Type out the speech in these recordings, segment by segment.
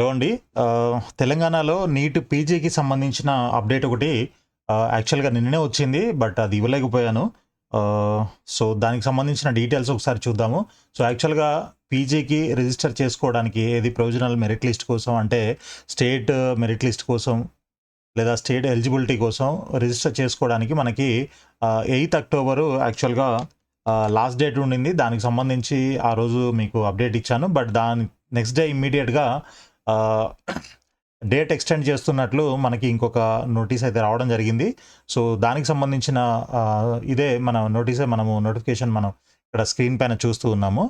Hello అండి. తెలంగాణలో neat పీజీకి సంబంధించిన అప్డేట్ ఒకటి యాక్చువల్‌గా నిన్ననే వచ్చింది. బట్ అది ఇవ్వలేకపోయాను. సో, దానికి సంబంధించిన డీటెయిల్స్ ఒకసారి చూద్దాము. సో, యాక్చువల్‌గా పీజీకి రిజిస్టర్ చేసుకోవడానికి ఏది ప్రొవిజనల్ మెరిట్ లిస్ట్ కోసం అంటే స్టేట్ మెరిట్ లిస్ట్ కోసం లేదా స్టేట్ ఎలిజిబిలిటీ కోసం రిజిస్టర్ చేసుకోవడానికి మనకి 8 అక్టోబరు యాక్చువల్‌గా లాస్ట్ డేట్ ఉండింది. దానికి సంబంధించి ఆ రోజు మీకు అప్డేట్ ఇచ్చాను. బట్ దాని నెక్స్ట్ డే ఇమ్మీడియేట్‌గా డేట్ ఎక్స్టెండ్ చేస్తున్నట్లు మనకి ఇంకొక నోటీస్ అయితే రావడం జరిగింది. సో, దానికి సంబంధించిన ఇదే మన నోటీసే నోటిఫికేషన్ మనం ఇక్కడ స్క్రీన్ పైన చూస్తూ ఉన్నాము.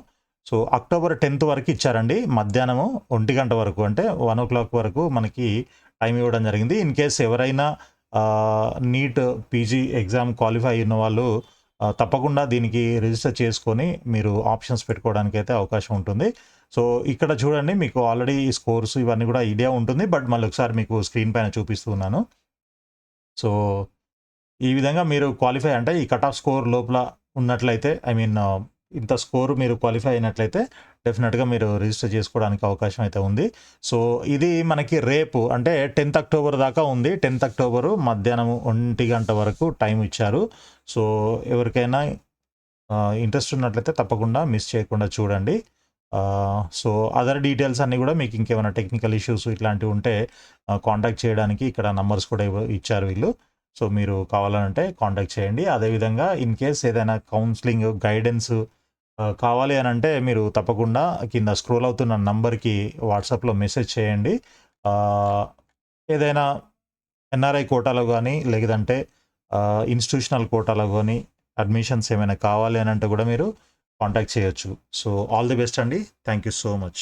సో, అక్టోబర్ 10th వరకు ఇచ్చారండి. మధ్యాహ్నము 1 గంట వరకు అంటే 1:00 వరకు మనకి టైం ఇవ్వడం జరిగింది. ఇన్ కేస్ ఎవరైనా నీట్ పీజీ ఎగ్జామ్ క్వాలిఫై అయిన వాళ్ళు తప్పకుండా దీనికి రిజిస్టర్ చేసుకొని మీరు ఆప్షన్స్ పెట్టుకోవడానికైతే అవకాశం ఉంటుంది. సో, ఇక్కడ చూడండి మీకు ఆల్రెడీ ఈ స్కోర్స్ ఇవన్నీ కూడా ఐడియా ఉంటుంది. బట్ మళ్ళీ ఒకసారి మీకు స్క్రీన్ పైన చూపిస్తూ ఉన్నాను. సో, ఈ విధంగా మీరు క్వాలిఫై అంటే ఈ కట్ ఆఫ్ స్కోర్ లోపల ఉన్నట్లయితే ఇంత స్కోర్ మీరు క్వాలిఫై అయినట్లయితే డెఫినెట్‌గా మీరు రిజిస్టర్ చేసుకోవడానికి అవకాశం అయితే ఉంది. సో, ఇది మనకి రేపు అంటే 10th అక్టోబర్ దాకా ఉంది. 10th అక్టోబరు మధ్యాహ్నం 1 గంట వరకు టైం ఇచ్చారు. సో, ఎవరికైనా ఇంట్రెస్ట్ ఉన్నట్లయితే తప్పకుండా మిస్ చేయకుండా చూడండి. సో, అదర్ డీటెయిల్స్ అన్నీ కూడా మీకు ఇంకేమైనా టెక్నికల్ ఇష్యూస్ ఇట్లాంటివి ఉంటే కాంటాక్ట్ చేయడానికి ఇక్కడ నంబర్స్ కూడా ఇచ్చారు వీళ్ళు. సో, మీరు కావాలనంటే కాంటాక్ట్ చేయండి. అదేవిధంగా ఇన్ కేస్ ఏదైనా కౌన్సిలింగ్, గైడెన్స్ కావాలి అనంటే మీరు తప్పకుండా కింద స్క్రోల్ అవుతున్న నంబర్‌కి వాట్సాప్‌లో మెసేజ్ చేయండి. ఏదైనా ఎన్ఆర్ఐ కోటాలో గానీ, లేదంటే ఇన్‌స్టిట్యూషనల్ కోటాలో గానీ అడ్మిషన్స్ ఏమైనా కావాలి అనంటే కూడా మీరు కాంటాక్ట్ చేయొచ్చు. సో, ఆల్ ది బెస్ట్ అండి. Thank you so much.